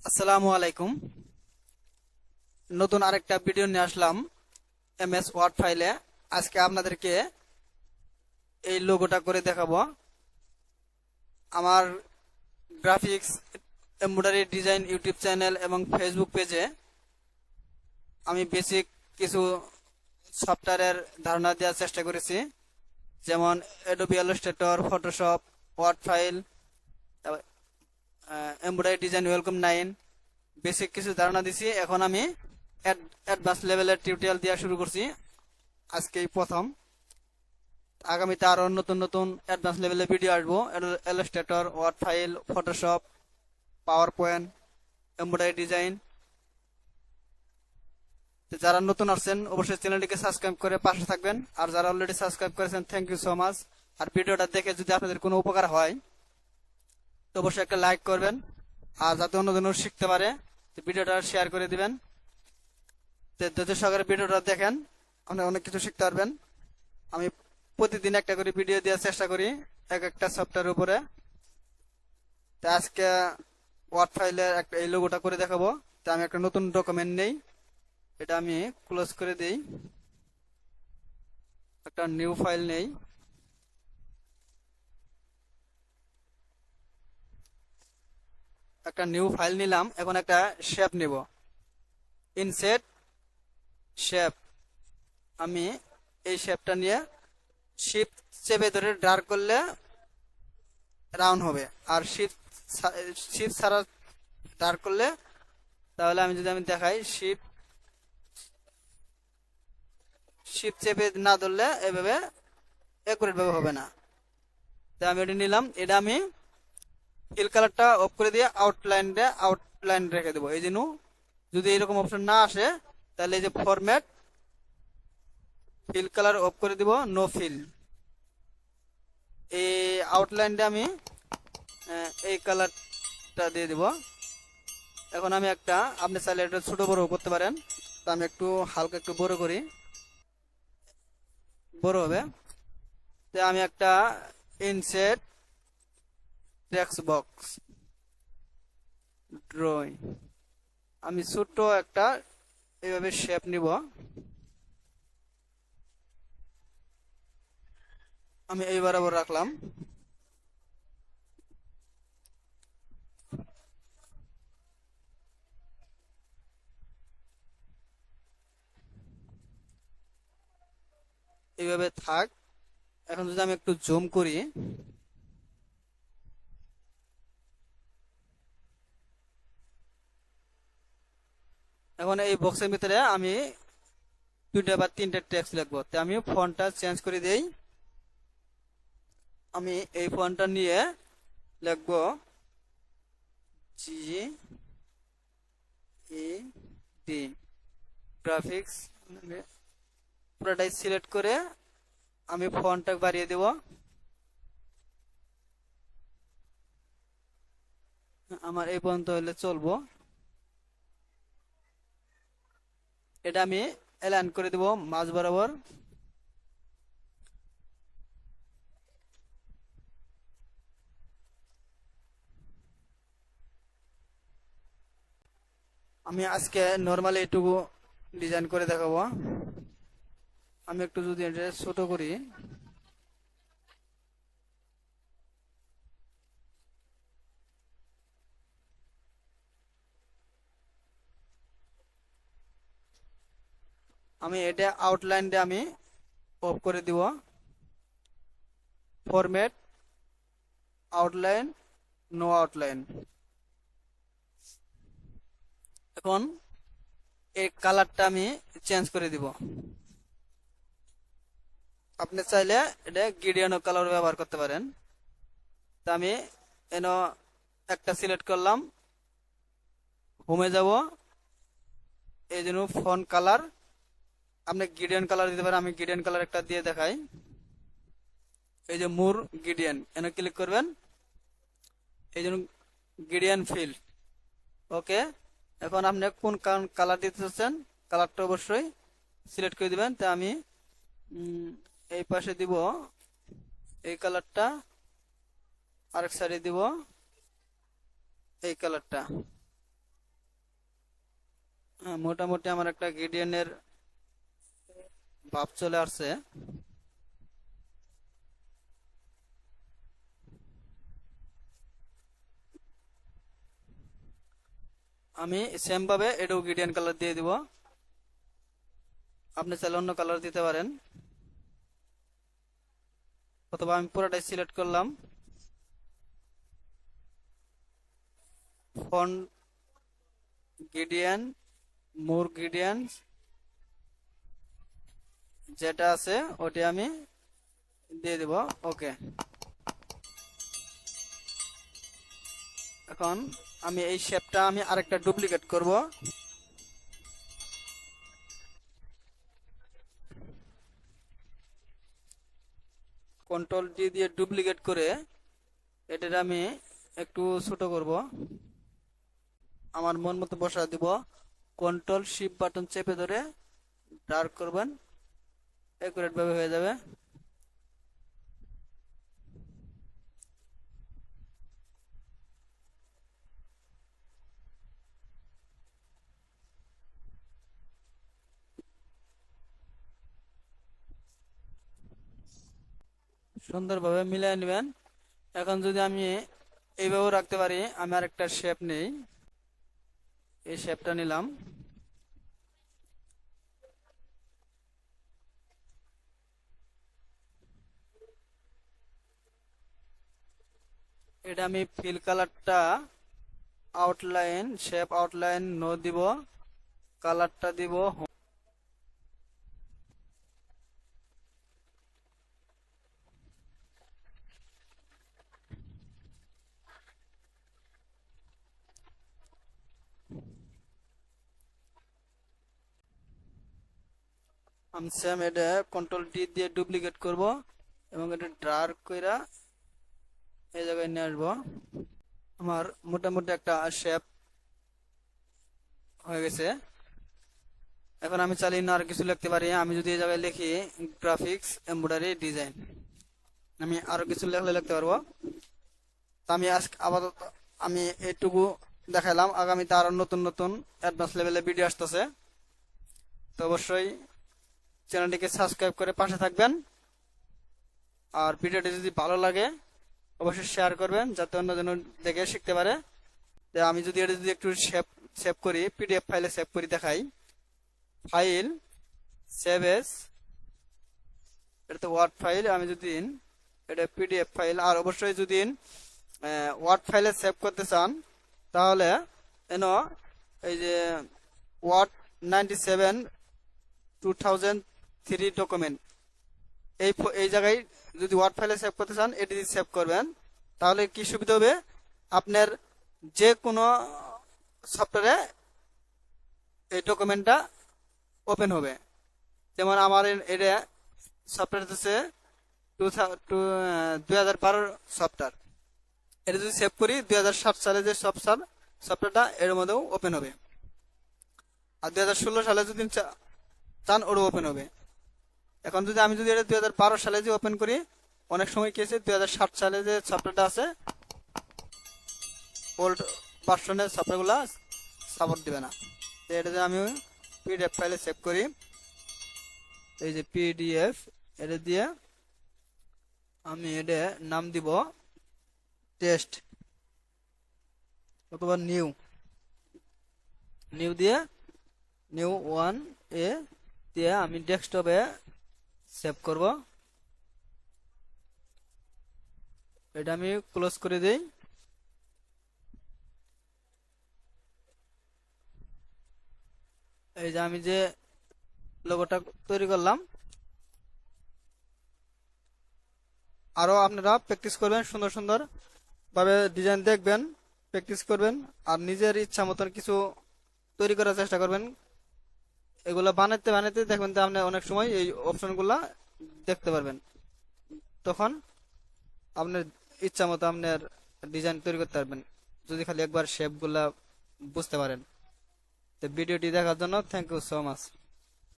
আসসালামু আলাইকুম। নতুন আরেকটা ভিডিও নিয়ে আসলাম এমএস ওয়ার্ড ফাইলে। আজকে আপনাদেরকে এই লোগোটা করে দেখাবো। আমার graphics embroidery design YouTube channel এবং ফেসবুক পেজে আমি বেসিক কিছু সফটওয়্যারের ধারণা দেওয়ার চেষ্টা করেছি, যেমন Adobe Illustrator, Photoshop, word file, embroidery design welcome 9 basic কিছু ধারণা দিছি। এখন আমি অ্যাডভান্স লেভেলের টিউটোরিয়াল দেওয়া শুরু করছি। আজকেই প্রথম, আগামীতে আরো নতুন নতুন অ্যাডভান্স লেভেলের ভিডিও আসবো। Illustrator, word file, Photoshop, PowerPoint, embroidery design. যারা নতুন আসছেন অবশ্যই চ্যানেলটিকে সাবস্ক্রাইব করে পাশে থাকবেন, আর যারা অলরেডি সাবস্ক্রাইব করেছেন থ্যাংক ইউ সো মাচ। আর ভিডিওটা দেখে যদি আপনাদের কোনো উপকার হয় তো অবশ্যই একটা লাইক করবেন, আর যাতে অন্যজন শিখতে পারে ভিডিওটা শেয়ার করে দিবেন। ধৈর্য সহকারে ভিডিওটা দেখেন, আপনি অনেক কিছু শিখতে পারবেন। আমি প্রতিদিন একটা করে ভিডিও দেওয়ার চেষ্টা করি এক একটা সফটওয়্যার উপরে। তো আজকে ওয়ার্ড ফাইলের একটা এই লোগোটা করে দেখাবো। তো আমি একটা নতুন ডকুমেন্ট নেই, এটা আমি ক্লোজ করে দিই, একটা নিউ ফাইল নেই। একটা নিউ ফাইল নিলাম। এখন একটা শেপ নিব, ইনসেট শেপ। আমি এই শেপটা নিয়ে শিফট চেপে ধরে ড্রাগ করলে রাউন্ড হবে, আর শিফট শিফট ছাড়া ড্রাগ করলে, তাহলে আমি দেখাই, শিফট শিফট চেপে না ধরলে এভাবে একুরেট ভাবে হবে না। তাই আমি এটা নিলাম। এটা আমি ফিল কালারটা অফ করে দিয়ে আউটলাইন রেখে দেবো। এই জন্য যদি এরকম অপশন না আসে তাহলে এই যে ফরম্যাট, ফিল কালার অফ করে দিব, নো ফিল। এই আউটলাইনটা আমি এই কালারটা দিয়ে দিব। এখন আমি একটা, আপনি চাইলে এটা ছোট বড় করতে পারেন, তো আমি একটু হালকা একটু বড় করি, বড় হবে। তো আমি একটা ইনসেট টেক্সট বক্স ড্রয়িং, আমি ছোট্ট একটা এইভাবে শেপ নিব। আমি এই বরাবর রাখলাম। এইভাবে থাক। এখন যদি আমি একটু জুম করি, এখন এই বক্সের ভিতরে আমি দুইটা বা তিনটা টেক্সট লিখবো। তো আমি ফন্টটা চেঞ্জ করে দেই। আমি এই ফন্টটা নিয়ে লিখবো GED গ্রাফিক্স। পুরোটাই সিলেক্ট করে আমি ফন্টটা বাড়িয়ে দেব। আমার এই পর্যন্ত হলে চলবো। এটা আমি অ্যালাইন করে দেব মাঝ বরাবর। আমি আজকে নর্মালি এটুকু ডিজাইন করে দেখাবো। আমি একটু যদি এটা ছোট করি, আমি এটা আউটলাইনটা আমি অফ করে দিব, ফরম্যাট, আউটলাইন, নো আউটলাইন। এখন এই কালারটা আমি চেঞ্জ করে দিব। আপনি চাইলে এটা গ্রেডিয়েন্ট কালার ব্যবহার করতে পারেন। তা আমি এন একটা সিলেক্ট করলাম, হোমে যাব, এই জন্য ফন্ট কালার আপনি গ্রেডিয়েন্ট কালার দিতে পারেন। আমি গ্রেডিয়েন্ট কালার একটা দিয়ে দেখাই। এই যে মোর গ্রেডিয়েন্ট, এনে ক্লিক করবেন, এই জন্য গ্রেডিয়েন্ট ফিল্ড। ওকে, এখন আপনি কোন কালার দিতে চাচ্ছেন কালারটা অবশ্যই সিলেক্ট করে দিবেন। তা আমি এই পাশে দিব এই কালারটা, আরেক সাইডে দিব এই কালারটা। মোটামুটি আমার একটা গ্রেডিয়েন্টের ভাব চলে আসছে। আমি সেম ভাবে এটাও গ্রেডিয়েন্ট কালার দিয়ে দিব। আপনি চাইলে অন্য কালার দিতে পারেন, অথবা আমি পুরোটাই সিলেক্ট করলাম, ফন্ট গ্রেডিয়েন্ট, মোর গ্রেডিয়েন্ট যেটা আছে ওটি আমি দিয়ে দিব। ওকে, এখন আমি এই শেপটা আমি আরেকটা ডুপ্লিকেট করব। কন্ট্রোল ডি দিয়ে ডুপ্লিকেট করে এটা আমি একটু ছোট করব, আমার মন মতো বসা দিব। কন্ট্রোল শিফট বাটন চেপে ধরে ডার্ক করবেন, একুরেট ভাবে হয়ে যাবে। সুন্দরভাবে মিলিয়ে নেবেন। এখন যদি আমি এইভাবেও রাখতে পারি, আমি আরেকটা শেপ নেই, এই শেপটা নিলাম। এটা আমি ফিল কালারটা আউটলাইন, শেপ আউটলাইন নো দিব, কালারটা দিব আমি সেম এটা কন্ট্রোল ডি দিয়ে ডুপ্লিকেট করব এবং এটা ডার্ক কইরা এই জায়গায় নিয়ে আসবো। আমার মোটামুটি একটা শেপ হয়ে গেছে। এখন আমি চাইলে না আর কিছু লিখতে পারি। আমি যদি এই জায়গায় লিখি গ্রাফিক্স এমব্রয়ডারি ডিজাইন, আমি আরো কিছু লেখলে লিখতে পারবো। তো আমি আজকে আপাতত আমি এইটুকু দেখাইলাম। আগামীতে আরো নতুন নতুন অ্যাডভান্স লেভেলের ভিডিও আসতেছে, তো অবশ্যই চ্যানেলটিকে সাবস্ক্রাইব করে পাশে থাকবেন। আর ভিডিওটি যদি ভালো লাগে অবশ্যই শেয়ার করবেন, যাতে অন্যজন দেখে শিখতে পারে। তো আমি যদি এটা যদি একটু সেভ করি, পিডিএফ ফাইলে সেভ করি দেখাই, ফাইল সেভ এস, এটা তো ওয়ার্ড ফাইল। আমি যদি এটা পিডিএফ ফাইল, আর অবশ্যই যদি ওয়ার্ড ফাইলে সেভ করতে চান তাহলে এই যে ওয়ার্ড 97 2003 ডকুমেন্ট, এই জায়গায় যদি ওয়ার্ড ফাইলে সেভ করতে চান এটি সেভ করবেন। তাহলে কি সুবিধা হবে, আপনার যে কোনো সফটওয়্যারে এই ডকুমেন্টটা ওপেন হবে। যেমন আমার এটা সফটওয়্যার হচ্ছে 2012 সফটওয়্যার, এটা যদি সেভ করি 2007 সালে যে সফটওয়্যারটা এর মধ্যেও ওপেন হবে। আর 2016 সালে যদি চান ওরও ওপেন হবে। এখন যদি আমি যদি এটা 2012 সালে যে ওপেন করি, অনেক সময় কি আছে 2007 সালে যে সফটওয়্যারটা আছে ওল্ড ভার্সনের সফটওয়্যারগুলো সাপোর্ট দিবে না। তো এটা যে আমি পিডিএফ ফাইলে সেভ করি, এই যে পিডিএফ, এটা দিয়ে আমি এটা নাম দিব টেস্ট অথবা নিউ দিয়ে নিউ 1A দিয়ে আমি ডেস্কটপে সেভ করব। এটা আমি ক্লোজ করে দেই। এই যে আমি যে লোগোটা তৈরি করলাম, আরো আপনারা প্র্যাকটিস করবেন, সুন্দর সুন্দর ভাবে ডিজাইন দেখবেন, প্র্যাকটিস করবেন, আর নিজের ইচ্ছা মতন কিছু তৈরি করার চেষ্টা করবেন। এগুলো বানাতে বানাতে দেখবেন যে আপনি অনেক সময় এই অপশনগুলা দেখতে পারবেন, তখন আপনার ইচ্ছা মতো আপনার ডিজাইন তৈরি করতে পারবেন, যদি খালি একবার শেপগুলা বুঝতে পারেন। তো ভিডিওটি দেখার জন্য থ্যাংক ইউ সো মাচ।